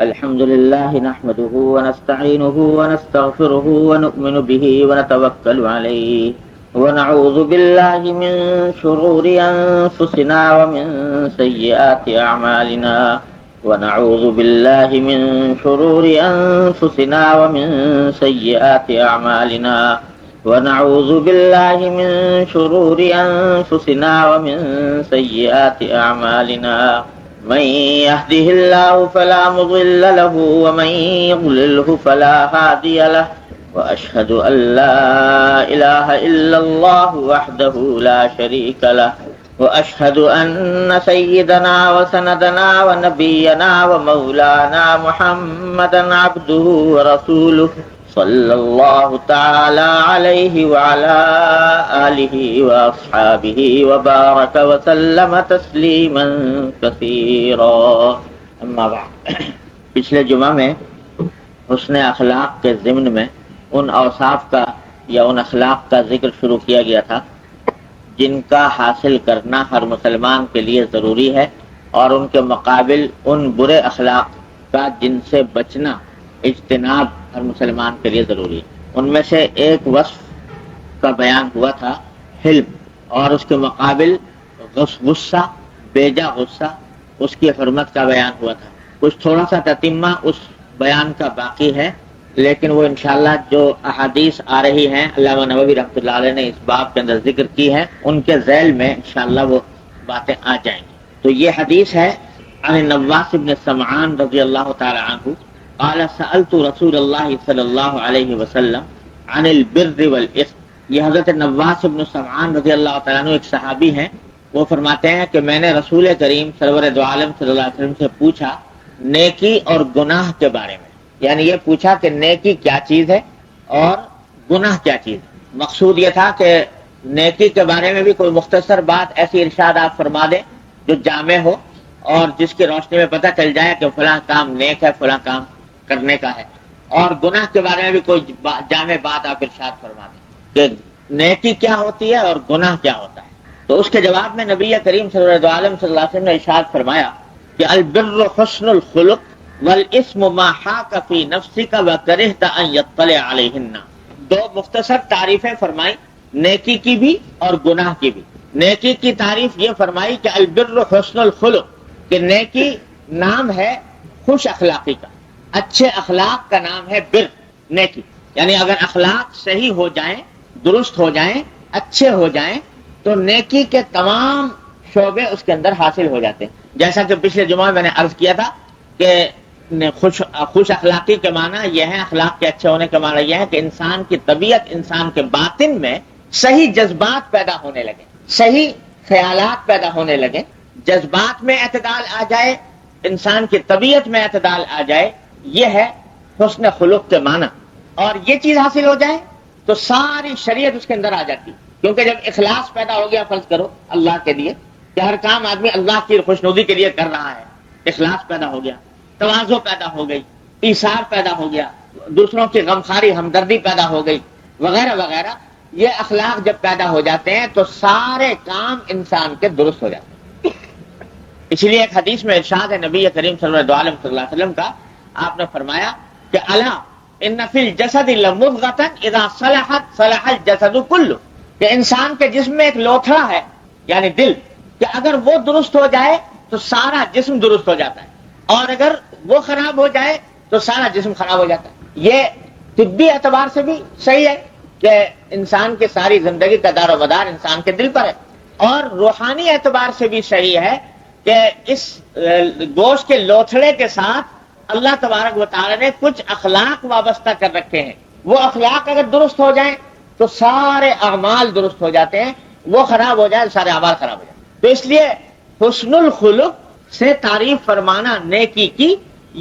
الحمد لله نحمده ونستعينه ونستغفره ونؤمن به ونتوكل عليه ونعوذ بالله من شرور أنفسنا ومن سيئات أعمالنا ونعوذ بالله من شرور أنفسنا ومن سيئات أعمالنا ونعوذ بالله من شرور أنفسنا ومن سيئات أعمالنا من يهده الله فلا مضل له ومن يضلله فلا هادي له وأشهد أن لا إله إلا الله وحده لا شريك له وأشهد أن سيدنا وسندنا ونبينا ومولانا محمدا عبده ورسوله صلى الله تعالى عليه وعلى آله وأصحابه وبارك وسلم تسليما كثيرا اما بعد پچھلے جمعہ میں حسن اخلاق کے ضمن میں ان اوصاف کا یا ان اخلاق کا ذکر شروع کیا گیا تھا جن کا حاصل کرنا ہر مسلمان کے لیے ضروری ہے اور ان کے مقابل ان برے اخلاق کا جن سے بچنا اجتناب ہر مسلمان کے لیے ضروری ہے۔ ان میں سے ایک وصف کا بیان ہوا تھا حلم، اور اس کے مقابل غصہ، بیجا غصہ، اس کی حرمت کا بیان ہوا تھا۔ کچھ تھوڑا سا تتمہ اس بیان کا باقی ہے، لیکن وہ انشاءاللہ جو احادیث آ رہی ہیں علامہ نووی رحمۃ اللہ علیہ نے اس باب کے اندر ذکر کی ہے، ان کے ذیل میں انشاءاللہ وہ باتیں آ جائیں گی۔ تو یہ حدیث ہے عن النواس بن سمعان رضی اللہ تعالی عنہ قال سألت رسول اللہ صلی اللہ علیہ وسلم عن البر والاثم۔ یہ حضرت نواس بن سمعان رضی اللہ تعالیٰ عنہ ایک صحابی ہیں، وہ فرماتے ہیں کہ میں نے رسول کریم سرور دو عالم صلی اللہ علیہ وسلم سے پوچھا نیکی اور گناہ کے بارے میں، یعنی یہ پوچھا کہ نیکی کیا چیز ہے اور گناہ کیا چیز ہے۔ مقصود یہ تھا کہ نیکی کے بارے میں بھی کوئی مختصر بات ایسی ارشاد آپ فرما دیں جو جامع ہو اور جس کی روشنی میں پتہ چل جائے کہ فلاں کام نیک ہے، فلاں کام کرنے کا ہے، اور گناہ کے بارے میں بھی کوئی جامع بات آپ ارشاد فرما دیں کہ نیکی کیا ہوتی ہے اور گناہ کیا ہوتا ہے۔ تو اس کے جواب میں نبی کریم صلی اللہ علیہ وسلم نے ارشاد فرمایا کہ البر حسن الخلق والاسم ما حاک فی نفسک وکرہت ان یطلع علیہن۔ دو مختصر تعریفیں فرمائی، نیکی کی بھی اور گناہ کی بھی۔ نیکی کی تعریف یہ فرمائی کہ البر حسن الخلق، کہ نیکی نام ہے خوش اخلاقی کا، اچھے اخلاق کا نام ہے بر، نیکی۔ یعنی اگر اخلاق صحیح ہو جائیں، درست ہو جائیں، اچھے ہو جائیں تو نیکی کے تمام شعبے اس کے اندر حاصل ہو جاتے ہیں۔ جیسا کہ پچھلے جمعہ میں نے عرض کیا تھا کہ خوش اخلاقی کے معنی یہ ہے، اخلاق کے اچھے ہونے کے معنی یہ ہے کہ انسان کی طبیعت، انسان کے باطن میں صحیح جذبات پیدا ہونے لگے، صحیح خیالات پیدا ہونے لگے، جذبات میں اعتدال آ جائے، انسان کی طبیعت میں اعتدال آ جائے، یہ ہے حسن خلق کے معنی۔ اور یہ چیز حاصل ہو جائے تو ساری شریعت اس کے اندر آ جاتی، کیونکہ جب اخلاص پیدا ہو گیا، فرض کرو اللہ کے لیے کہ ہر کام آدمی اللہ کی خوشنودی کے لیے کر رہا ہے، اخلاص پیدا ہو گیا، تواضع پیدا ہو گئی، ایثار پیدا ہو گیا، دوسروں کی غمخواری ہمدردی پیدا ہو گئی، وغیرہ وغیرہ۔ یہ اخلاق جب پیدا ہو جاتے ہیں تو سارے کام انسان کے درست ہو جاتے ہیں۔ اس لیے ایک حدیث میں ارشاد ہے نبی کریم صلی اللہ علیہ وسلم کا، آپ نے فرمایا کہ الا ان فی الجسد لمضغۃ اذا صلحت صلح الجسد کلہ، کہ انسان کے جسم میں ایک لوتھڑا ہے یعنی دل، کہ اگر وہ درست ہو جائے تو سارا جسم درست ہو جاتا ہے، اور اگر وہ خراب ہو جائے تو سارا جسم خراب ہو جاتا ہے۔ یہ طبی اعتبار سے بھی صحیح ہے کہ انسان کی ساری زندگی کا دار و مدار انسان کے دل پر ہے، اور روحانی اعتبار سے بھی صحیح ہے کہ اس گوشت کے لوتھڑے کے ساتھ اللہ تبارک و تعالی نے کچھ اخلاق وابستہ کر رکھے ہیں۔ وہ اخلاق اگر درست ہو جائیں تو سارے اعمال درست ہو جاتے ہیں، وہ خراب ہو جائے سارے اعمال خراب ہو جائیں۔ تو اس لیے حسن الخلق سے تعریف فرمانا نیکی کی،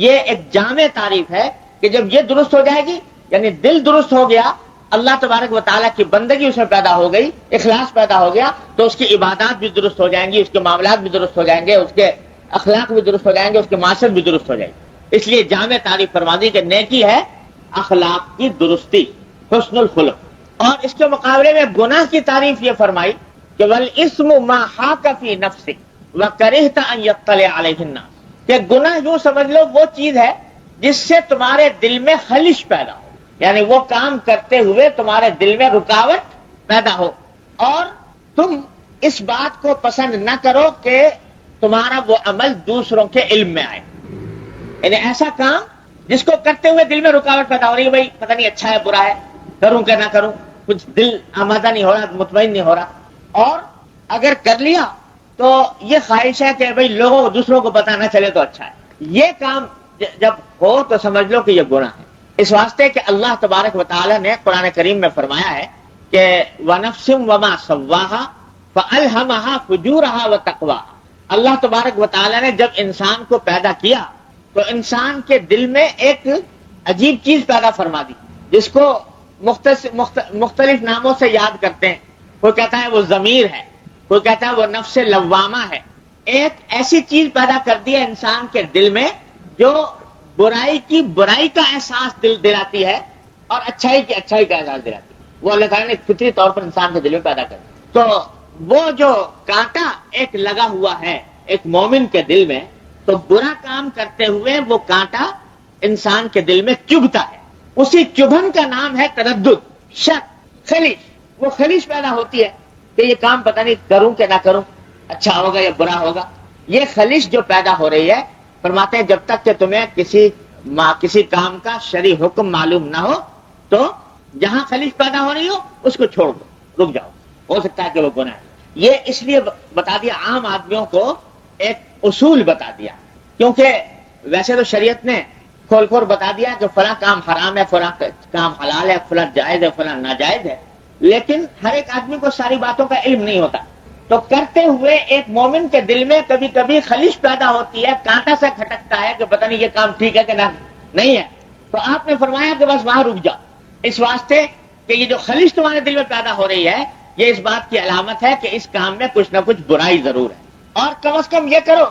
یہ ایک جامع تعریف ہے کہ جب یہ درست ہو جائے گی، یعنی دل درست ہو گیا، اللہ تبارک و تعالیٰ کی بندگی اس میں پیدا ہو گئی، اخلاص پیدا ہو گیا، تو اس کی عبادات بھی درست ہو جائیں گی، اس کے معاملات بھی درست ہو جائیں گے، اس کے اخلاق بھی درست ہو جائیں گے، اس کے معاشرت بھی درست ہو جائے گی۔ اس لیے جامع تعریف فرما دی کہ نیکی ہے اخلاق کی درستی، حسن الخلق۔ اور اس کے مقابلے میں گناہ کی تعریف یہ فرمائی کہ والاسم ما حاک فی نفسک وکرہت ان یطلع علیہ الناس، کہ گناہ یوں سمجھ لو وہ چیز ہے جس سے تمہارے دل میں خلش پیدا ہو، یعنی وہ کام کرتے ہوئے تمہارے دل میں رکاوٹ پیدا ہو، اور تم اس بات کو پسند نہ کرو کہ تمہارا وہ عمل دوسروں کے علم میں آئے، یعنی ایسا کام جس کو کرتے ہوئے دل میں رکاوٹ پیدا ہو رہی ہے، بھائی پتہ نہیں اچھا ہے برا ہے، کروں کہ نہ کروں، کچھ دل آمادہ نہیں ہو رہا، مطمئن نہیں ہو رہا، اور اگر کر لیا تو یہ خواہش ہے کہ بھائی لوگوں دوسروں کو پتہ نہ چلے تو اچھا ہے، یہ کام جب ہو تو سمجھ لو کہ یہ گناہ ہے، اس واسطے کہ اللہ تبارک و تعالی نے قرآن کریم میں فرمایا ہے کہ وَنَفْسٍ وَمَا سَوَّاهَا فَأَلْهَمَهَا فُجُورَهَا وَتَقْوَاهَا، اللہ تبارک و تعالی نے جب انسان کو پیدا کیا تو انسان کے دل میں ایک عجیب چیز پیدا فرما دی، جس کو مختلف ناموں سے یاد کرتے ہیں، کوئی کہتا ہے وہ ضمیر ہے، کوئی کہتا ہے وہ نفس لوامہ ہے، ایک ایسی چیز پیدا کر دی ہے انسان کے دل میں جو برائی کا احساس دلاتی ہے اور اچھائی کا احساس دلاتی ہے، وہ اللہ تعالیٰ نے فطری طور پر انسان کے دل میں پیدا کر دی۔ تو وہ جو کانٹا ایک لگا ہوا ہے ایک مومن کے دل میں، تو برا کام کرتے ہوئے وہ کانٹا انسان کے دل میں چبھتا ہے، اسی چبھن کا نام ہے تردد، شک، خلش، وہ خلش پیدا ہوتی ہے کہ یہ کام پتہ نہیں کروں کہ نہ کروں، اچھا ہوگا یا برا ہوگا، یہ خلش جو پیدا ہو رہی ہے، فرماتے ہیں جب تک کہ تمہیں کسی کام کا شرعی حکم معلوم نہ ہو تو جہاں خلش پیدا ہو رہی ہو اس کو چھوڑ دو، رک جاؤ، ہو سکتا ہے کہ وہ گناہ ہے۔ یہ اس لیے بتا دیا، عام آدمیوں کو ایک اصول بتا دیا، کیونکہ ویسے تو شریعت نے کھول کھول بتا دیا کہ فلاں کام حرام ہے، فلاں کام حلال ہے، فلاں جائز ہے، فلاں ناجائز ہے، لیکن ہر ایک آدمی کو ساری باتوں کا علم نہیں ہوتا، تو کرتے ہوئے ایک مومن کے دل میں کبھی کبھی خلش پیدا ہوتی ہے، کانٹا سا کھٹکتا ہے کہ پتہ نہیں یہ کام ٹھیک ہے کہ نہیں ہے، تو آپ نے فرمایا کہ بس وہاں رک جاؤ، اس واسطے کہ یہ جو خلش تمہارے دل میں پیدا ہو رہی ہے یہ اس بات کی علامت ہے کہ اس کام میں کچھ نہ کچھ برائی ضرور ہے، اور کم از کم یہ کرو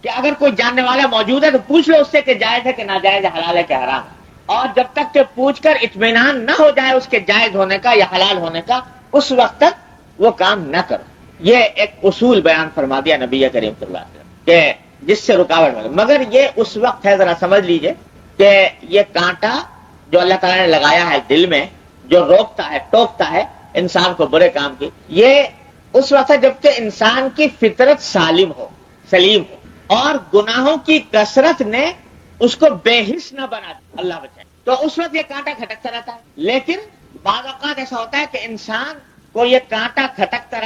کہ اگر کوئی جاننے والا موجود ہے تو پوچھ لو اس سے کہ جائز ہے کہ ناجائز ہے، حلال ہے کہ حرام ہے، اور جب تک کہ پوچھ کر اطمینان نہ ہو جائے اس کے جائز ہونے کا یا حلال ہونے کا، اس وقت تک وہ کام نہ کرو۔ یہ ایک اصول بیان فرما دیا نبی کریم صلی اللہ علیہ وسلم کہ جس سے رکاوٹ ملے، مگر یہ اس وقت ہے، ذرا سمجھ لیجئے کہ یہ کانٹا جو اللہ تعالیٰ نے لگایا ہے دل میں، جو روکتا ہے ٹوکتا ہے انسان کو برے کام کی، یہ اس وقت ہے جبکہ انسان کی فطرت سلیم ہو، اور گناہوں کی کثرت نے اس کو بے حس نہ بنا دیا، اللہ بچائے، تو اس وقت یہ کانٹا کھٹکتا رہتا ہے۔ لیکن بعض اوقات ایسا ہوتا ہے کہ انسان کو یہ کانٹا کھٹکتا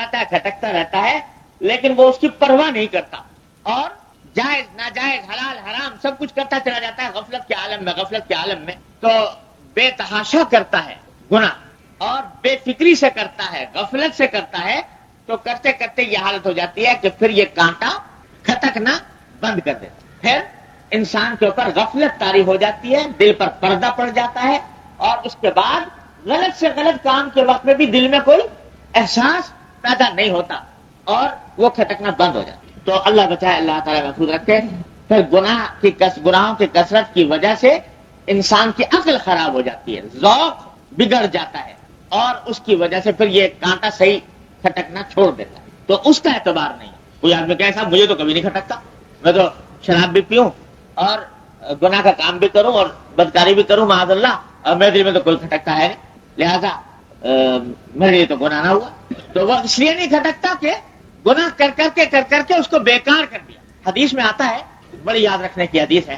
رہتا ہے لیکن وہ اس کی پرواہ نہیں کرتا، اور جائز ناجائز حلال حرام سب کچھ کرتا چلا جاتا ہے غفلت کے عالم میں، تو بے تحاشا کرتا ہے گناہ، اور بے فکری سے کرتا ہے، غفلت سے کرتا ہے، تو کرتے کرتے یہ حالت ہو جاتی ہے کہ پھر یہ کانٹا کھٹکنا بند کر دیتا، پھر انسان کے اوپر غفلت طاری ہو جاتی ہے، دل پر پردہ پڑ جاتا ہے، اور اس کے بعد غلط سے غلط کام کے وقت میں بھی دل میں کوئی احساس پیدا نہیں ہوتا اور وہ کھٹکنا بند ہو جاتا ہے۔ تو اللہ بچائے، اللہ تعالیٰ محفوظ رکھے۔ پھر گناہوں کی کثرت کی وجہ سے انسان کی عقل خراب ہو جاتی ہے، ذوق بگڑ جاتا ہے، اور اس کی وجہ سے پھر یہ کانٹا صحیح کھٹکنا چھوڑ دیتا ہے، تو اس کا اعتبار نہیں ہے۔ کوئی آدمی کہے صاحب مجھے تو کبھی نہیں کھٹکتا، میں تو شراب بھی پیوں اور گناہ کا کام بھی کروں اور بدکاری بھی کروں معاذ اللہ، اور میرے دل میں تو کوئی کھٹکتا ہے نہیں، لہذا میرے لیے تو گناہ نہ ہوا۔ تو وہ اس لیے نہیں کھٹکتا کہ گناہ کر کر کے اس کو بیکار کر دیا۔ حدیث میں آتا ہے، بڑی یاد رکھنے کی حدیث ہے،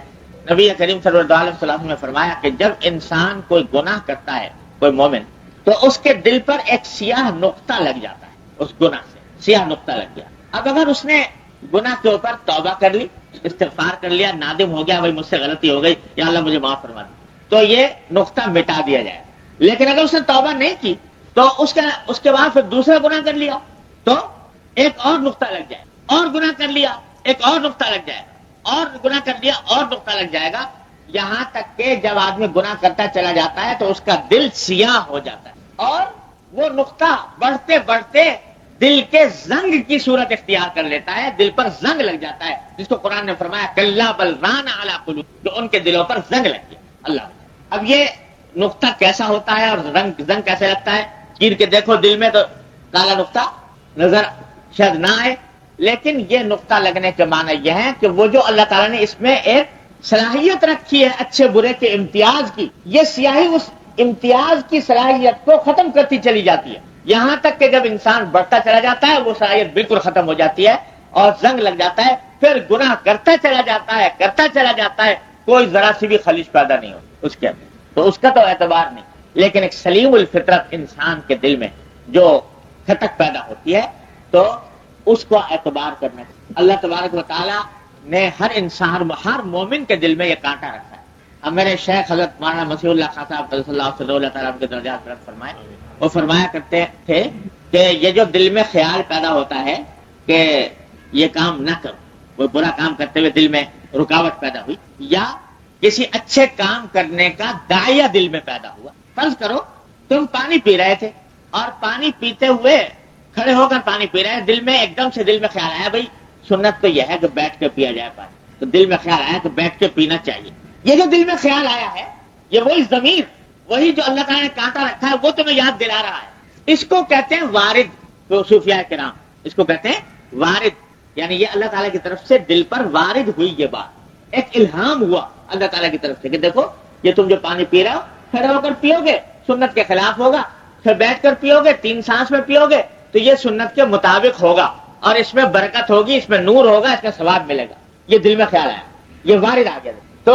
نبی کریم صلی اللہ علیہ وسلم نے فرمایا کہ جب انسان کوئی گناہ کرتا ہے، کوئی مومن، تو اس کے دل پر ایک سیاہ نقطہ لگ جاتا ہے، اس گناہ سے سیاہ نقطہ لگ گیا۔ اب اگر اس نے گناہ کے اوپر توبہ کر لی، استغفار کر لیا، نادم ہو گیا، بھائی مجھ سے غلطی ہو گئی، یا اللہ مجھے معاف فرما دے، تو یہ نقطہ مٹا دیا جائے۔ لیکن اگر اس نے توبہ نہیں کی تو اس کے بعد پھر دوسرا گناہ کر لیا تو ایک اور نقطہ لگ جائے، اور گناہ کر لیا ایک اور نقطہ لگ جائے، اور گناہ کر لیا اور نقطہ لگ جائے گا، یہاں تک کہ جب آدمی گناہ کرتا چلا جاتا ہے تو اس کا دل سیاہ ہو جاتا ہے، اور وہ نقطہ بڑھتے بڑھتے دل کے زنگ کی صورت اختیار کر لیتا ہے، دل پر زنگ لگ جاتا ہے، جس کو قرآن نے فرمایا کلا بل ران علی قلوب، جو ان کے دلوں پر زنگ لگ گیا۔ اللہ، اب یہ نقطہ کیسا ہوتا ہے اور زنگ کیسے لگتا ہے؟ چیر کے دیکھو دل میں تو کالا نقطہ نظر شاید نہ آئے، لیکن یہ نقطہ لگنے کے معنی یہ ہے کہ وہ جو اللہ تعالیٰ نے اس میں ایک صلاحیت رکھی ہے اچھے برے کے امتیاز کی، یہ سیاہی اس امتیاز کی صلاحیت کو ختم کرتی چلی جاتی ہے، یہاں تک کہ جب انسان بڑھتا چلا جاتا ہے وہ صلاحیت بالکل ختم ہو جاتی ہے اور زنگ لگ جاتا ہے، پھر گناہ کرتا چلا جاتا ہے، کوئی ذرا سی بھی خلیج پیدا نہیں ہوتی اس کے اندر، تو اس کا تو اعتبار نہیں۔ لیکن ایک سلیم الفطرت انسان کے دل میں جو کھٹک پیدا ہوتی ہے تو اس کو اعتبار کرنا چاہیے۔ اللہ تبارک و تعالی نے ہر انسان، ہر مومن کے دل میں یہ کانٹا رکھا ہے۔ اب میرے شیخ حضرت مولانا مسیح اللہ خان صاحب صلی اللہ تعالیٰ کے درجات بلند فرمائے، وہ فرمایا کرتے تھے کہ یہ جو دل میں خیال پیدا ہوتا ہے کہ یہ کام نہ کرو، وہ برا کام کرتے ہوئے دل میں رکاوٹ پیدا ہوئی، یا کسی اچھے کام کرنے کا داعیہ دل میں پیدا ہوا۔ فرض کرو تم پانی پی رہے تھے اور پانی پیتے ہوئے کھڑے ہو کر پانی پی رہے ہیں، دل میں ایک دم سے دل میں خیال آیا بھائی سنت تو یہ ہے کہ بیٹھ کے پیا جائے پانی، تو دل میں خیال آیا کہ بیٹھ کے پینا چاہیے۔ یہ جو دل میں خیال آیا ہے یہ وہی ضمیر، وہی جو اللہ تعالیٰ نے کانٹا رکھا ہے وہ تمہیں یاد دلا رہا ہے، اس کو کہتے ہیں وارد۔ تو صوفیاء کرام اس کو کہتے ہیں وارد، یعنی یہ اللہ تعالیٰ کی طرف سے دل پر وارد ہوئی، یہ بات ایک الہام ہوا اللہ تعالیٰ کی طرف سے کہ دیکھو یہ تم جو پانی پی رہے ہو کھڑے ہو کر پیو گے سنت کے خلاف ہوگا، پھر بیٹھ کر پیو گے 3 سانس میں پیو گے تو یہ سنت کے مطابق ہوگا اور اس میں برکت ہوگی، اس میں نور ہوگا، اس میں ثواب ملے گا۔ یہ دل میں خیال آیا، یہ وارد آ گیا۔ تو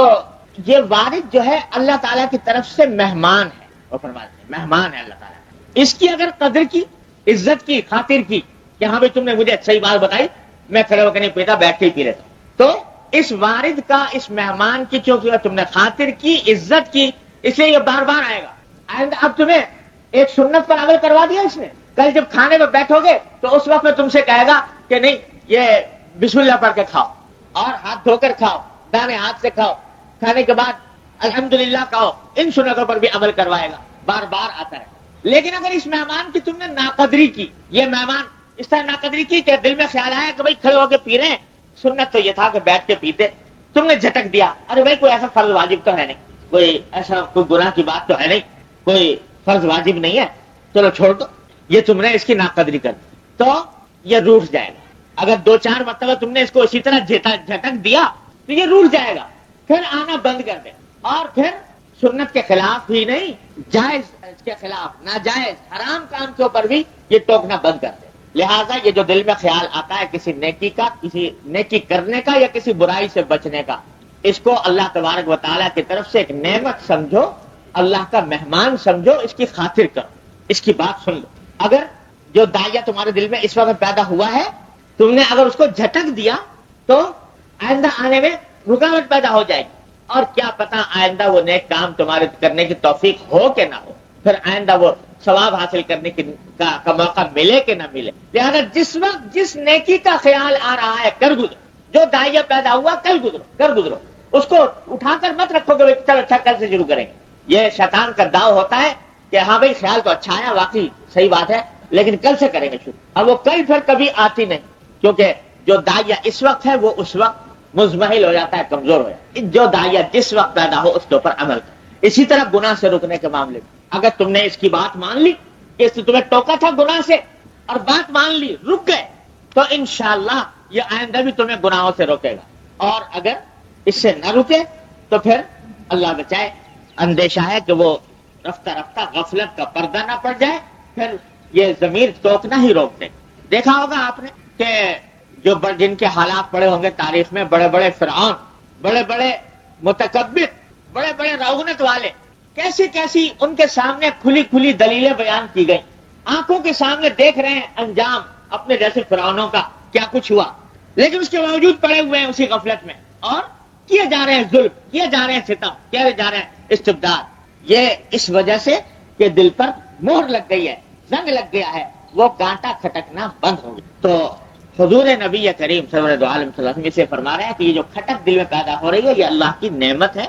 یہ وارد جو ہے اللہ تعالیٰ کی طرف سے مہمان ہے، وہ فرماتے ہیں مہمان ہے اللہ تعالیٰ، اس کی اگر قدر کی، عزت کی، خاطر کی کہ ہاں بھائی تم نے مجھے صحیح بات بتائی، میں کھڑے ہو کے نہیں پیتا بیٹھ کے ہی پی لیتا ہوں، تو اس وارد کا، اس مہمان کی چونکہ تم نے خاطر کی، عزت کی، اس لیے یہ بار بار آئے گا۔ اینڈ اب تمہیں ایک سنت پر عمل کروا دیا اس نے، کل جب کھانے میں بیٹھو گے تو اس وقت میں تم سے کہے گا کہ نہیں یہ بسم اللہ پڑھ کے کھاؤ اور ہاتھ دھو کر کھاؤ، دانے ہاتھ سے کھاؤ، کھانے کے بعد الحمدللہ کہو، ان سنتوں پر بھی عمل کروائے گا، بار بار آتا ہے۔ لیکن اگر اس مہمان کی تم نے ناقدری کی، یہ مہمان اس طرح ناقدری کی کہ دل میں خیال آیا کہ بھائی کھڑے ہو کے پی رہے ہیں، سنت تو یہ تھا کہ بیٹھ کے پیتے، تم نے جھٹک دیا، ارے بھائی کوئی ایسا فرض واجب تو ہے نہیں، کوئی ایسا کوئی گناہ کی بات تو ہے نہیں، کوئی فرض واجب نہیں ہے، چلو چھوڑ دو، یہ تم نے اس کی ناقدری کر دی تو یہ روٹ جائے گا۔ اگر 2-4 مرتبہ تم نے اس کو اسی طرح جھٹک دیا تو یہ روٹ جائے گا، پھر آنا بند کر دے، اور پھر سنت کے خلاف ہی نہیں، جائز کے خلاف، ناجائز حرام کام کے اوپر بھی یہ ٹوکنا بند کر دے۔ لہٰذا یہ جو دل میں خیال آتا ہے کسی نیکی کا، کسی نیکی کرنے کا یا کسی برائی سے بچنے کا، اس کو اللہ تبارک و تعالیٰ کی طرف سے ایک نعمت سمجھو، اللہ کا مہمان سمجھو، اس کی خاطر کرو، اس کی بات سن لو۔ اگر جو داعیہ تمہارے دل میں اس وقت پیدا ہوا ہے تم نے اگر اس کو جھٹک دیا تو آئندہ آنے میں رکاوٹ پیدا ہو جائے گی، اور کیا پتا آئندہ وہ نیک کام تمہارے کرنے کی توفیق ہو کہ نہ ہو، پھر آئندہ وہ ثواب حاصل کرنے کا موقع ملے کہ نہ ملے۔ لہذا جس وقت جس نیکی کا خیال آ رہا ہے کر گزرو، جو داعیہ پیدا ہوا کر گزرو، اس کو اٹھا کر مت رکھو کہ چلو اچھا کل سے شروع کریں گے۔ یہ شیطان کا داؤ ہوتا ہے کہ ہاں بھائی خیال تو اچھا ہے، واقعی صحیح بات ہے، لیکن کل سے کریں گے شروع، اب وہ کل پھر کبھی آتی نہیں، کیونکہ جو داعیہ اس وقت ہے وہ اس وقت مزمحل ہو جاتا ہے، کمزور ہو جاتا ہے۔ جو داعیہ جس وقت پیدا ہو اس کے اوپر عمل کر۔ اسی طرح گناہ سے رکنے کے معاملے میں اگر تم نے اس کی بات مان لی کہ اس نے تمہیں ٹوکا تھا گناہ سے اور بات مان لی، رک گئے، تو انشاءاللہ یہ آئندہ بھی تمہیں گناہوں سے روکے گا، اور اگر اس سے نہ رکے تو پھر اللہ بچائے اندیشہ ہے کہ وہ رفتہ رفتہ غفلت کا پردہ نہ پڑ جائے، پھر یہ ضمیر ٹوکنا ہی روک دے۔ دیکھا ہوگا آپ نے کہ جو جن کے حالات پڑے ہوں گے تاریخ میں، بڑے بڑے فرعون، بڑے بڑے متکبر، بڑے بڑے رعونت والے، کیسی کیسی ان کے سامنے کھلی کھلی دلیلیں بیان کی گئیں، آنکھوں کے سامنے دیکھ رہے ہیں انجام اپنے جیسے فرعونوں کا کیا کچھ ہوا، لیکن اس کے باوجود پڑے ہوئے ہیں اسی غفلت میں، اور کیے جا رہے ہیں ظلم، کیے جا رہے ہیں ستم، کیے جا رہے ہیں استبداد۔ یہ اس وجہ سے کہ دل پر مہر لگ گئی ہے، زنگ لگ گیا ہے، وہ کانٹا کھٹکنا بند ہو گیا۔ تو حضور نبی کریم سرور دو عالم صلی اللہ علیہ وسلم سے فرما رہے ہیں کہ یہ جو کھٹک دل میں پیدا ہو رہی ہے یہ اللہ کی نعمت ہے،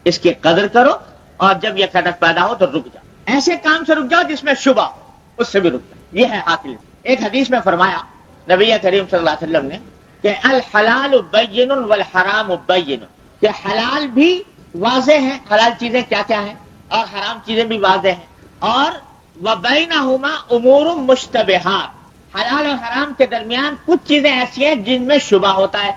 اس کی قدر کرو، اور جب یہ کھٹک پیدا ہو تو رک جاؤ، ایسے کام سے رک جاؤ جس میں شبہ ہو، اس سے بھی رک جاؤ، یہ ہے حاصل۔ ایک حدیث میں فرمایا نبی کریم صلی اللہ علیہ وسلم نے کہ الحلال بین والحرام بین، کہ حلال بھی واضح ہے، حلال چیزیں کیا کیا ہیں، اور حرام چیزیں بھی واضح ہیں، اور وبینہما امور مشتبہات، حلال اور حرام کے درمیان کچھ چیزیں ایسی ہیں جن میں شبہ ہوتا ہے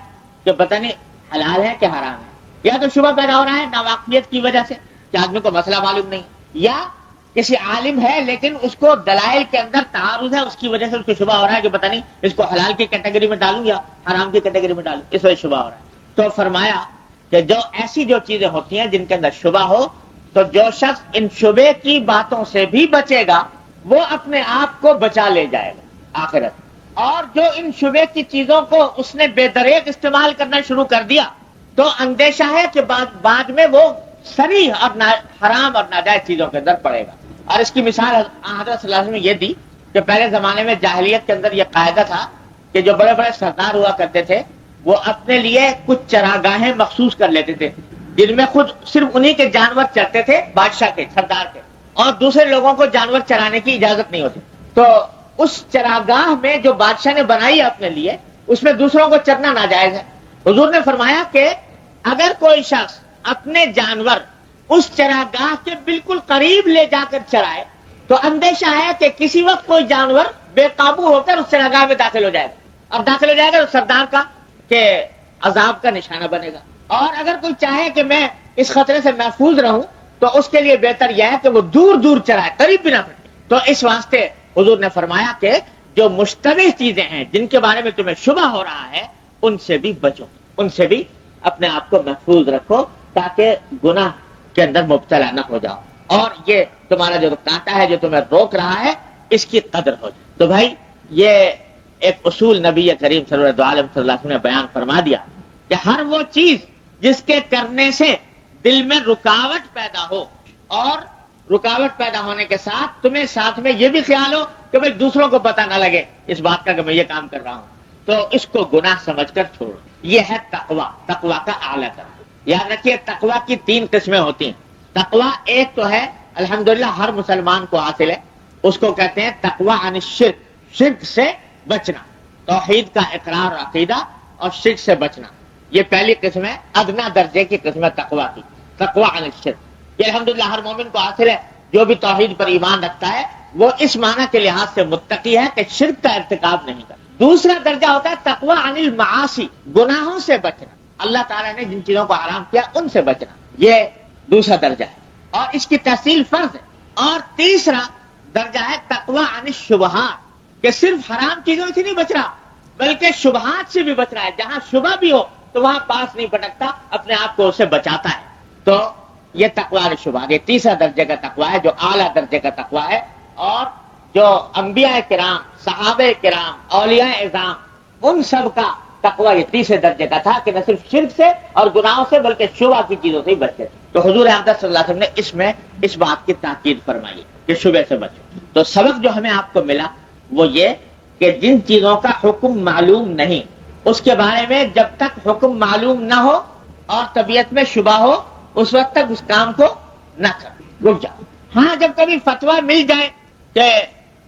کہ پتہ نہیں حلال ہے کہ حرام ہے، یا تو شبہ پیدا ہو رہا ہے ناواقفیت کی وجہ سے کہ آدمی کو مسئلہ معلوم نہیں، یا کسی عالم ہے لیکن اس کو دلائل کے اندر تعارض ہے، اس کی وجہ سے اس کو شبہ ہو رہا ہے کہ پتہ نہیں اس کو حلال کی کیٹیگری میں ڈالوں یا حرام کی کیٹیگری میں ڈالوں، اس وجہ سے شبہ ہو رہا ہے۔ تو فرمایا کہ جو ایسی جو چیزیں ہوتی ہیں جن کے اندر شبہ ہو، تو جو شخص ان شبے کی باتوں سے بھی بچے گا وہ اپنے آپ کو بچا لے جائے گا آخرت، اور جو ان شبے کی چیزوں کو اس نے بے دریغ استعمال کرنا شروع کر دیا تو اندیشہ ہے کہ بعد میں وہ صریح اور حرام اور ناجائز چیزوں کے اندر پڑے گا۔ اور اس کی مثال حضرت صلی اللہ علیہ وسلم نے یہ دی کہ پہلے زمانے میں جاہلیت کے اندر یہ قاعدہ تھا کہ جو بڑے بڑے سردار ہوا کرتے تھے وہ اپنے لیے کچھ چراگاہیں مخصوص کر لیتے تھے جن میں خود صرف انہی کے جانور چرتے تھے، بادشاہ کے، سردار کے، اور دوسرے لوگوں کو جانور چرانے کی اجازت نہیں ہوتی۔ تو اس چراگاہ میں جو بادشاہ نے بنائی ہے اپنے لیے، اس میں دوسروں کو چرنا ناجائز ہے۔ حضور نے فرمایا کہ اگر کوئی شخص اپنے جانور اس چراگاہ کے بالکل قریب لے جا کر چرائے تو اندیشہ ہے کہ کسی وقت کوئی جانور بے قابو ہو کر اس چراگاہ میں داخل ہو جائے گا، اور داخل ہو جائے گا تو سردار کا کہ عذاب کا نشانہ بنے گا۔ اور اگر کوئی چاہے کہ میں اس خطرے سے محفوظ رہوں تو اس کے لیے بہتر یہ ہے کہ وہ دور دور چرائے، قریب بھی نہ پڑے۔ تو اس واسطے حضور نے فرمایا کہ جو مشتبہ چیزیں ہیں جن کے بارے میں تمہیں شبہ ہو رہا ہے ان سے بھی بچو، ان سے بھی اپنے آپ کو محفوظ رکھو تاکہ گناہ کے اندر مبتلا نہ ہو جاؤ، اور یہ تمہارا جو کانٹا ہے جو تمہیں روک رہا ہے اس کی قدر ہو جائے۔ تو بھائی یہ ایک اصول نبی کریم صلی اللہ علیہ وسلم نے بیان فرما دیا کہ ہر وہ چیز جس کے کرنے سے دل میں رکاوٹ پیدا ہو، اور رکاوٹ پیدا ہونے کے ساتھ تمہیں ساتھ میں یہ بھی خیال ہو کہ بھائی دوسروں کو پتہ نہ لگے اس بات کا کہ میں یہ کام کر رہا ہوں، تو اس کو گناہ سمجھ کر چھوڑو۔ یہ ہے تقویٰ، تقویٰ کا اعلیٰ درجہ۔ یاد رکھیے تقویٰ کی 3 قسمیں ہوتی ہیں۔ تقویٰ ایک تو ہے الحمدللہ ہر مسلمان کو حاصل ہے، اس کو کہتے ہیں تقویٰ عن الشرک، شرک سے بچنا، توحید کا اقرار عقیدہ اور شرک سے بچنا، یہ پہلی قسم ہے، ادنا درجے کی قسم ہے تقویٰ کی، تقویٰ عن الشرک۔ یہ الحمدللہ ہر مومن کو حاصل ہے، جو بھی توحید پر ایمان رکھتا ہے وہ اس معنی کے لحاظ سے متقی ہے کہ شرک کا ارتکاب نہیں کرتا۔ دوسرا درجہ ہوتا ہے تقویٰ عن المعاصی، گناہوں سے بچنا، اللہ تعالیٰ نے جن چیزوں کو حرام کیا ان سے بچنا، یہ دوسرا درجہ ہے، اور اس کی تحصیل فرض ہے۔ اور تیسرا درجہ ہے تقویٰ عن الشبہات، کہ صرف حرام چیزوں سے نہیں بچ رہا بلکہ شبہات سے بھی بچ رہا ہے، جہاں شبہ بھی ہو تو وہاں پاس نہیں پٹکتا، اپنے آپ کو اسے بچاتا ہے۔ تو یہ تقویٰ عن الشبہات، یہ تیسرا درجے کا تقویٰ ہے جو اعلیٰ درجے کا تقویٰ ہے، اور جو انبیاء کرام، صحابہ کرام، اولیاء اعظام، ان سب کا تقویٰ یہ تیسرے درجے کا تھا کہ نہ صرف شرک سے اور گناہوں سے بلکہ شبہ کی چیزوں سے ہی بچتے تھے۔ تو حضور اقدس صلی اللہ علیہ وسلم نے اس بات کی تاکید فرمائی کہ شبہ سے بچو۔ تو سبق جو ہمیں آپ کو ملا وہ یہ کہ جن چیزوں کا حکم معلوم نہیں اس کے بارے میں جب تک حکم معلوم نہ ہو اور طبیعت میں شبہ ہو اس وقت تک اس کام کو نہ کرو، رک جاؤ۔ ہاں جب کبھی فتویٰ مل جائے کہ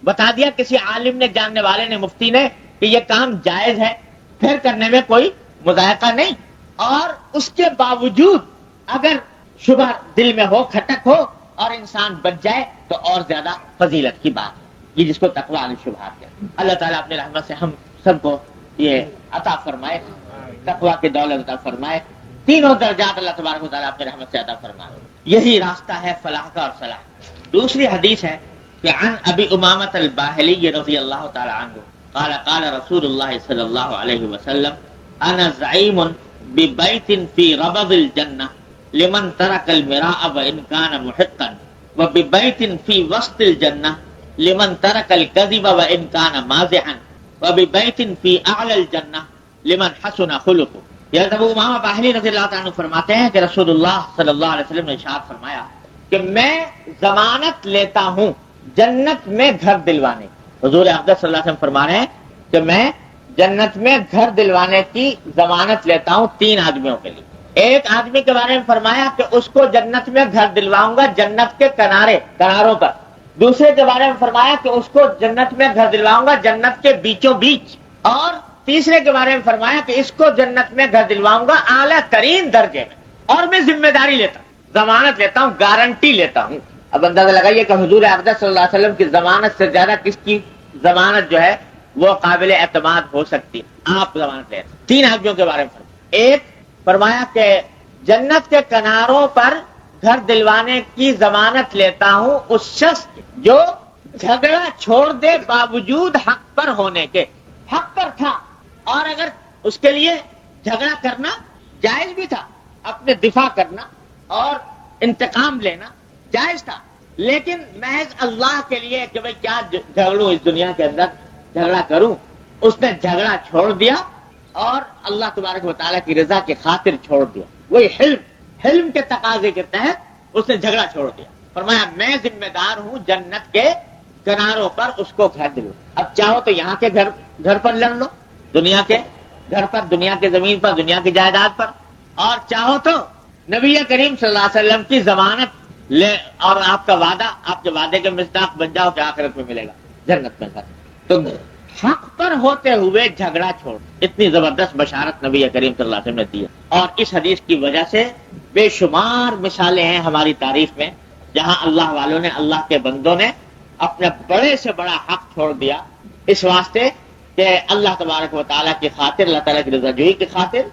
بتا دیا کسی عالم نے، جاننے والے نے، مفتی نے کہ یہ کام جائز ہے، پھر کرنے میں کوئی مذائقہ نہیں، اور اس کے باوجود اگر شبہ دل میں ہو، کھٹک ہو اور انسان بچ جائے تو اور زیادہ فضیلت کی بات ہے، یہ جس کو تقویٰ عن الشبہات ہے۔ اللہ تعالیٰ اپنے رحمت سے ہم سب کو یہ عطا فرمائے، تقویٰ کی دولت عطا فرمائے، تینوں درجات اللہ تبارک و تعالیٰ اپنے رحمت سے عطا فرمائے، یہی راستہ ہے فلاح کا اور صلاح۔ دوسری حدیث ہے کہ عن ابی امامۃ الباہلی رضی اللہ تعالی عنہ قال قال رسول اللہ صلی اللہ علیہ وسلم انا زعیم ببیت فی ربض الجنہ لمن ترک المراء وان کان محقا وببیت فی وسط الجنہ لمن ترک الکذب وان کان مازحا وببیت فی اعلی الجنہ لمن حسن خلقه۔ یہ ابو امامہ باہلی رضی اللہ تعالی عنہ فرماتے ہیں کہ رسول اللہ صلی اللہ علیہ وسلم نے ارشاد فرمایا کہ میں ضمانت لیتا ہوں جنت میں گھر دلوانے، حضور اقدس صلی اللہ علیہ وسلم فرما رہے ہیں کہ میں جنت میں گھر دلوانے کی ضمانت لیتا ہوں 3 آدمیوں کے لیے۔ ایک آدمی کے بارے میں فرمایا کہ اس کو جنت میں گھر دلواؤں گا جنت کے کناروں پر، دوسرے کے بارے میں فرمایا کہ اس کو جنت میں گھر دلواؤں گا جنت کے بیچوں بیچ، اور تیسرے کے بارے میں فرمایا کہ اس کو جنت میں گھر دلواؤں گا اعلیٰ ترین درجے میں، اور میں ذمہ داری لیتا ہوں، ضمانت لیتا ہوں، گارنٹی لیتا ہوں۔ اب اندازہ لگائیے کہ حضور اقدس صلی اللہ علیہ وسلم کی ضمانت سے زیادہ کس کی ضمانت جو ہے وہ قابل اعتماد ہو سکتی ہے۔ آپ ضمانت لیں 3 آدمیوں کے بارے میں فرمایا۔ ایک فرمایا کہ جنت کے کناروں پر گھر دلوانے کی ضمانت لیتا ہوں اس شخص کی جو جھگڑا چھوڑ دے باوجود حق پر ہونے کے. حق پر تھا اور اگر اس کے لیے جھگڑا کرنا جائز بھی تھا، اپنے دفاع کرنا اور انتقام لینا جائز تھا، لیکن محض اللہ کے لیے کہ بھئی کیا جھگڑوں اس دنیا کے اندر جھگڑا کروں، اس نے جھگڑا چھوڑ دیا اور اللہ تبارک و تعالیٰ کی رضا کی خاطر چھوڑ دیا. وہی حلم کے تقاضے کے تحت اس نے جھگڑا چھوڑ دیا. فرمایا میں ذمہ دار ہوں جنت کے کناروں پر اس کو گھر دلو. اب چاہو تو یہاں کے گھر پر لڑ لو، دنیا کے گھر پر، دنیا کے زمین پر، دنیا کی جائیداد پر، اور چاہو تو نبی کریم صلی اللہ علیہ وسلم کی ضمانت لے اور آپ کا وعدہ، آپ کے وعدے کے مصداق بن جاؤ کہ آخرت میں ملے گا جنت میں. تو حق پر ہوتے ہوئے جھگڑا چھوڑ، اتنی زبردست بشارت نبی کریم صلی اللہ علیہ وسلم نے دی ہے. اور اس حدیث کی وجہ سے بے شمار مثالیں ہیں ہماری تاریخ میں جہاں اللہ والوں نے، اللہ کے بندوں نے اپنے بڑے سے بڑا حق چھوڑ دیا اس واسطے کہ اللہ تبارک و تعالیٰ کی خاطر، اللہ تعالیٰ کی رضا جوئی کی خاطر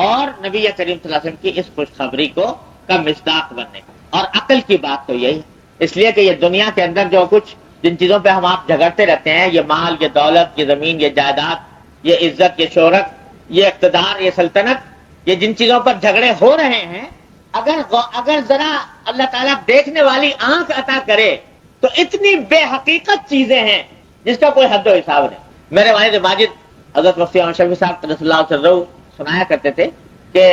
اور نبی کریم صلی اللہ علیہ وسلم کی اس خوشخبری کا مصداق بننے. اور عقل کی بات تو یہی ہے، اس لیے کہ یہ دنیا کے اندر جو کچھ جن چیزوں پہ ہم آپ جھگڑتے رہتے ہیں، یہ مال، یہ دولت، یہ زمین، یہ جائیداد، یہ عزت، یہ شہرت، یہ اقتدار، یہ سلطنت، یہ جن چیزوں پر جھگڑے ہو رہے ہیں، اگر ذرا اللہ تعالیٰ دیکھنے والی آنکھ عطا کرے تو اتنی بے حقیقت چیزیں ہیں جس کا کوئی حد و حساب نہیں. میرے والد ماجد حضرت مفتی احمد شفیع صاحب رضی اللہ عنہ سنایا کرتے تھے کہ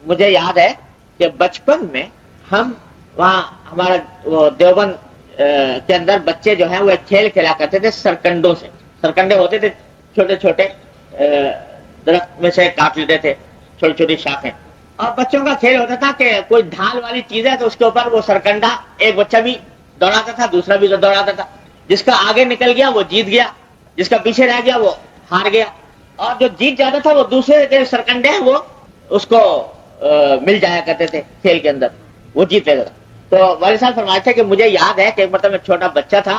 مجھے یاد ہے کہ بچپن میں ہم وہاں ہمارا وہ دیوبند کے اندر بچے جو ہیں وہ ایک کھیل کھیلا کرتے تھے سرکنڈوں سے. سرکنڈے ہوتے تھے چھوٹے چھوٹے درخت میں سے کاٹ لیتے تھے چھوٹی چھوٹی شاخیں، اور بچوں کا کھیل ہوتا تھا کہ کوئی ڈھال والی چیز ہے تو اس کے اوپر وہ سرکنڈا ایک بچہ بھی دوڑاتا تھا، دوسرا بھی دوڑاتا تھا. جس کا آگے نکل گیا وہ جیت گیا، جس کا پیچھے رہ گیا وہ ہار گیا، اور جو جیت جاتا تھا وہ دوسرے کے سرکنڈے ہیں وہ اس کو مل جایا کرتے تھے کھیل کے اندر، وہ جیت لیتا تھا. تو والد صاحب فرماتے تھے کہ مجھے یاد ہے کہ ایک مرتبہ میں چھوٹا بچہ تھا،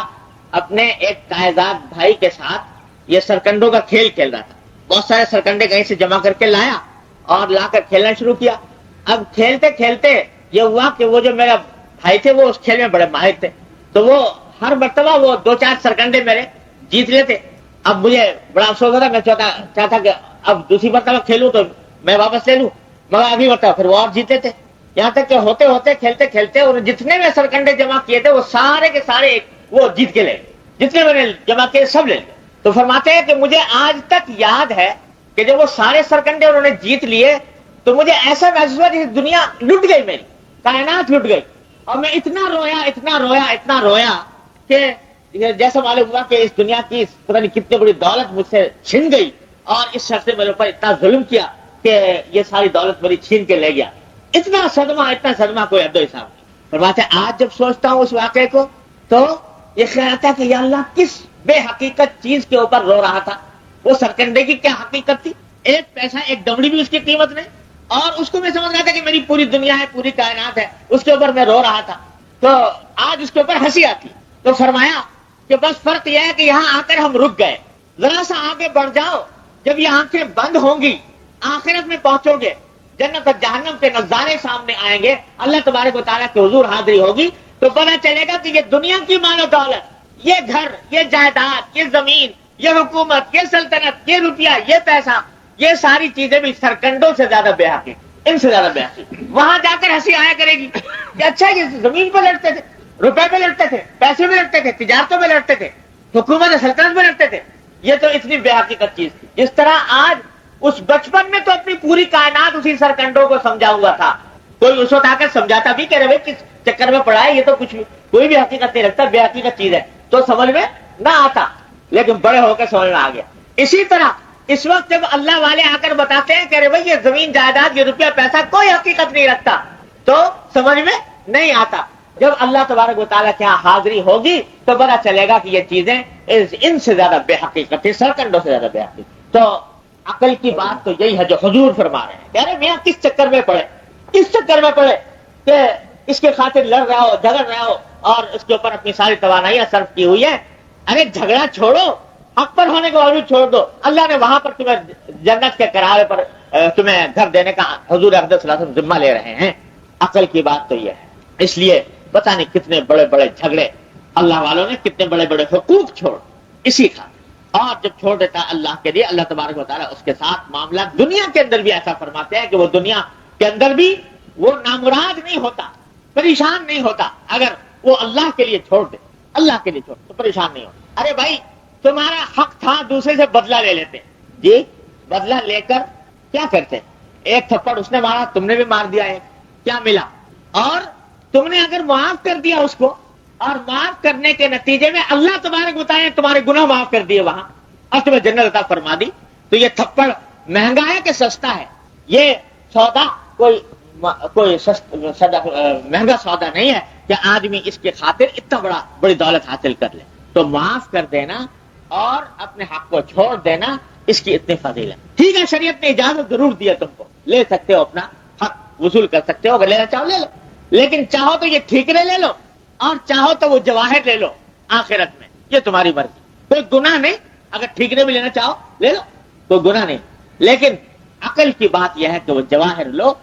اپنے ایک تائزاد بھائی کے ساتھ یہ سرکنڈوں کا کھیل کھیل رہا تھا. بہت سارے سرکنڈے کہیں سے جمع کر کے لایا اور لا کر کھیلنا شروع کیا. اب کھیلتے کھیلتے یہ ہوا کہ وہ جو میرا بھائی تھے وہ اس کھیل میں بڑے ماہر تھے، تو وہ ہر مرتبہ وہ 2-4 سرکنڈے میرے جیت لیتے. اب مجھے بڑا افسوس ہوتا، میں چاہتا کہ اب دوسری مرتبہ کھیلوں تو میں واپس لے لوں، مگر اگلی مرتبہ پھر وہ اور جیتے تھے. یہاں تک کہ ہوتے ہوتے کھیلتے کھیلتے اور جتنے میں سرکنڈے جمع کیے تھے وہ سارے کے سارے وہ جیت کے لے، جتنے میں نے جمع کیے سب لے لیے. تو فرماتے ہیں کہ مجھے آج تک یاد ہے کہ جب وہ سارے سرکنڈے انہوں نے جیت لیے تو مجھے ایسا محسوس ہوا جیسے دنیا لٹ گئی، میری کائنات لٹ گئی. اور میں اتنا رویا کہ جیسا معلوم ہوا کہ اس دنیا کی پتہ نہیں کتنی بڑی دولت مجھ سے چھن گئی اور اس شخص نے میرے اوپر اتنا ظلم کیا کہ یہ ساری دولت میری چھین کے لے گیا. اتنا صدمہ کوئی حد و حساب نہیں. فرماتے آج جب سوچتا ہوں اس واقعے کو تو یہ خیال آتا ہے کہ یا اللہ کس بے حقیقت چیز کے اوپر رو رہا تھا. وہ سرکنڈے کی کیا حقیقت تھی؟ ایک پیسہ، ایک دمڑی بھی اس کی قیمت نہیں، اور اس کو میں سمجھ رہا تھا کہ میری پوری دنیا ہے، پوری کائنات ہے، اس کے اوپر میں رو رہا تھا. تو آج اس کے اوپر ہنسی آتی. تو فرمایا کہ بس فرق یہ ہے کہ یہاں آ کر ہم رک گئے، ذرا سا آگے بڑھ جاؤ. جب یہ آنکھیں بند ہوں گی، آخرت میں پہنچو گے، جنت اور جہنم کے نظارے سامنے آئیں گے، اللہ تبارک و تعالیٰ کے حضور حاضری ہوگی، تو پتہ چلے گا کہ یہ دنیا کی مال و دولت، یہ گھر، یہ جائیداد، یہ زمین، یہ حکومت، یہ سلطنت، یہ روپیہ، یہ پیسہ، یہ ساری چیزیں بھی سرکنڈوں سے زیادہ بے حقیق، ان سے زیادہ بے حقیق. وہاں جا کر ہنسی آیا کرے گی کہ اچھا یہ زمین پہ لڑتے تھے، روپے پہ لڑتے تھے، پیسے میں لڑتے تھے، تجارتوں میں لڑتے تھے، حکومت اور سلطنت میں لڑتے تھے. یہ تو اتنی بے حقیقت چیز تھی. جس طرح آج اس بچپن میں تو اپنی پوری کائنات اسی سرکنڈوں کو سمجھا ہوا تھا. کوئی اس وقت آ کر سمجھاتا بھی کہ رہے کس چکر میں پڑا ہے، یہ تو کچھ کوئی بھی حقیقت نہیں رکھتا، بے حقیقت چیز ہے، تو سمجھ میں نہ آتا، لیکن بڑے ہو کے سمجھ میں آ گیا. اسی طرح اس وقت جب اللہ والے آ کر بتاتے ہیں کہ بھائی یہ زمین جائیداد، یہ روپیہ پیسہ کوئی حقیقت نہیں رکھتا، تو سمجھ میں نہیں آتا. جب اللہ تبارک و تعالیٰ کے یہاں حاضری ہوگی تو پتا چلے گا کہ یہ چیزیں ان سے زیادہ بے حقیقت تھی، سرکنڈوں سے زیادہ بے حقیقت. تو عقل کی بات تو یہی ہے جو حضور فرما رہے ہیں. کہہ رہے میاں کس چکر میں پڑے کہ اس کے خاطر لڑ رہا ہو، جھگڑ رہا ہو اور اس کے اوپر اپنی ساری توانائیاں صرف کی ہوئی ہے. ارے جھگڑا چھوڑو، حق پر ہونے کے باوجود چھوڑ دو. اللہ نے وہاں پر تمہیں جنت کے کنارے پر تمہیں گھر دینے کا حضور اقدس صلی اللہ علیہ وسلم ذمہ لے رہے ہیں. عقل کی بات تو یہ ہے. اس لیے پتہ نہیں کتنے بڑے بڑے جھگڑے اللہ والوں نے کتنے بڑے بڑے حقوق چھوڑ اسی کا. اور جب چھوڑ دیتا ہے اللہ کے لیے، اللہ تبارک و تعالیٰ اس کے ساتھ معاملہ دنیا کے اندر بھی ایسا فرماتے ہیں کہ وہ دنیا کے اندر بھی وہ نامراد نہیں ہوتا، پریشان نہیں ہوتا. اگر وہ اللہ کے لیے چھوڑ دے، اللہ کے لیے چھوڑ تو پریشان نہیں ہوتا. ارے بھائی تمہارا حق تھا، دوسرے سے بدلہ لے لیتے جی. بدلہ لے کر کیا کرتے؟ ایک تھپڑ اس نے مارا، تم نے بھی مار دیا. ایک کیا ملا؟ اور تم نے اگر معاف کر دیا اس کو، اور معاف کرنے کے نتیجے میں اللہ تبارک بتائے تمہارے گناہ معاف کر دیے وہاں، اور تمہیں جنت عطا فرما دی، تو یہ تھپڑ مہنگا ہے کہ سستا ہے؟ یہ سودا کوئی مہنگا سودا نہیں ہے کہ آدمی اس کے خاطر اتنا بڑی دولت حاصل کر لے. تو معاف کر دینا اور اپنے حق کو چھوڑ دینا، اس کی اتنی فضیلت. ٹھیک ہے شریعت نے اجازت ضرور دی ہے، تم کو لے سکتے ہو، اپنا حق وصول کر سکتے ہو، اگر لینا چاہو لے لو. لیکن چاہو تو یہ ٹھیکرے لے لو، اور چاہو تو وہ جواہر لے لو آخرت میں، یہ تمہاری مرضی. کوئی گناہ نہیں، اگر ٹھیکرے بھی لینا چاہو لے لو، کوئی گناہ نہیں. لیکن عقل کی بات یہ ہے کہ وہ جواہر لو